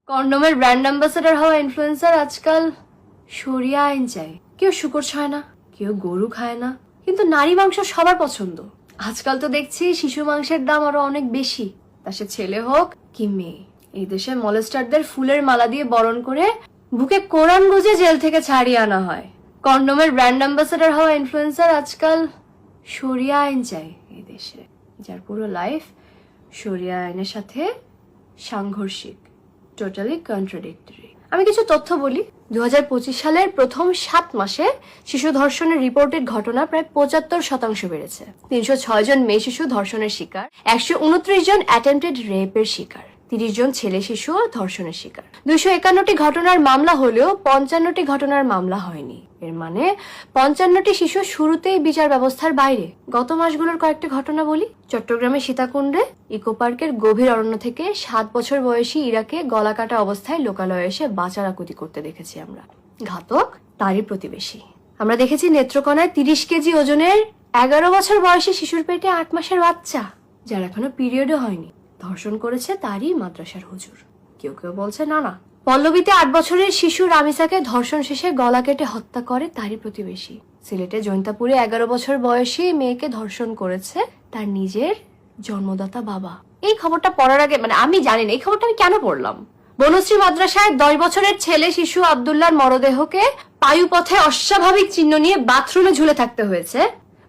কন্ডোমের brand ambassador হওয়া influencer আজকাল শরিয়া আইন চায়। কেউ শুকর খায় না, কেউ গরু খায় না, কিন্তু নারী মাংস সবার পছন্দ। আজকাল তো দেখছি শিশু মাংসের দাম আরো অনেক বেশি, তা সে ছেলে হোক কি মেয়ে। এই দেশে মলেস্টারদের ফুলের মালা দিয়ে বরণ করে বুকে কোরআন গুজে জেল থেকে ছাড়িয়ে আনা হয়। কন্ডোমের ব্র্যান্ড অ্যাম্বাসেডর হওয়া ইনফ্লুয়েন্সার আজকাল শরিয়া আইন চায় এই দেশে, যার পুরো লাইফ শরিয়া আইনের সাথে সাংঘর্ষিক, টোটালি কন্ট্রাডিক্টরি। আমি কিছু তথ্য বলি। 2025 সালের প্রথম 7 মাসে শিশু ধর্ষণের রিপোর্টেড ঘটনা প্রায় 75% বেড়েছে। 306 জন মেয়ে শিশু ধর্ষণের শিকার, 129 জন অ্যাটেম্পটেড রেপের শিকার, 30 জন ছেলে শিশু ধর্ষণের শিকার। 251টি ঘটনার মামলা হলেও 55টি ঘটনার মামলা হয়নি। এর মানে 55টি শিশু শুরুতেই বিচার ব্যবস্থার বাইরে। গত মাসগুলোর কয়েকটি ঘটনা বলি। চট্টগ্রামের সীতাকুণ্ডে ইকো পার্কের গভীর অরণ্য থেকে 7 বছর বয়সী ইরাকে গলা কাটা অবস্থায় লোকালয়ে এসে বাঁচার আকুতি করতে দেখেছি আমরা। ঘাতক তারই প্রতিবেশী। আমরা দেখেছি নেত্রকোনায় 30 কেজি ওজনের 11 বছর বয়সী শিশুর পেটে 8 মাসের বাচ্চা, যার এখনো পিরিয়ডও হয়নি, ধর্ষণ করেছে তারই মাদ্রাসার হুজুর। কেউ কেউ বলছে না না, পল্লবীতে 8 বছরের শিশু রামিসাকে ধর্ষণ শেষে গলা কেটে হত্যা করে তারই প্রতিবেশী। সিলেটে জৈন্তাপুরে 11 বছর বয়সী মেয়েকে ধর্ষণ করেছে তার নিজের জন্মদাতা বাবা। এই খবরটা পড়ার আগে আমি জানি না এই খবরটা আমি কেন পড়লাম। বনশ্রী মাদ্রাসায় 10 বছরের ছেলে শিশু আব্দুল্লাহর মরদেহকে পায়ুপথে অস্বাভাবিক চিহ্ন নিয়ে বাথরুমে ঝুলে থাকতে হয়েছে।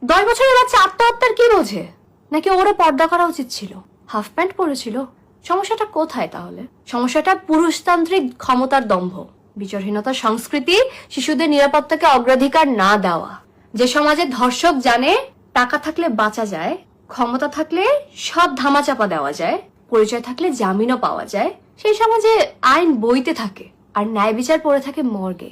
10 বছরের বাচ্চা আত্মহত্যার কি বোঝে? নাকি ওরও পর্দা করা উচিত ছিল? হাফ প্যান্ট পরেছিল? সমস্যাটা কোথায় তাহলে? সমস্যাটা পুরুষতান্ত্রিক ক্ষমতার দম্ভ, বিচারহীনতা সংস্কৃতি, শিশুদের নিরাপত্তাকে অগ্রাধিকার না দেওয়া। যে সমাজে ধর্ষক জানে টাকা থাকলে বাঁচা যায়, ক্ষমতা থাকলে সব ধামাচাপা দেওয়া যায়, পরিচয় থাকলে জামিনও পাওয়া যায়, সেই সমাজে আইন বইতে থাকে আর ন্যায় বিচার পড়ে থাকে মর্গে।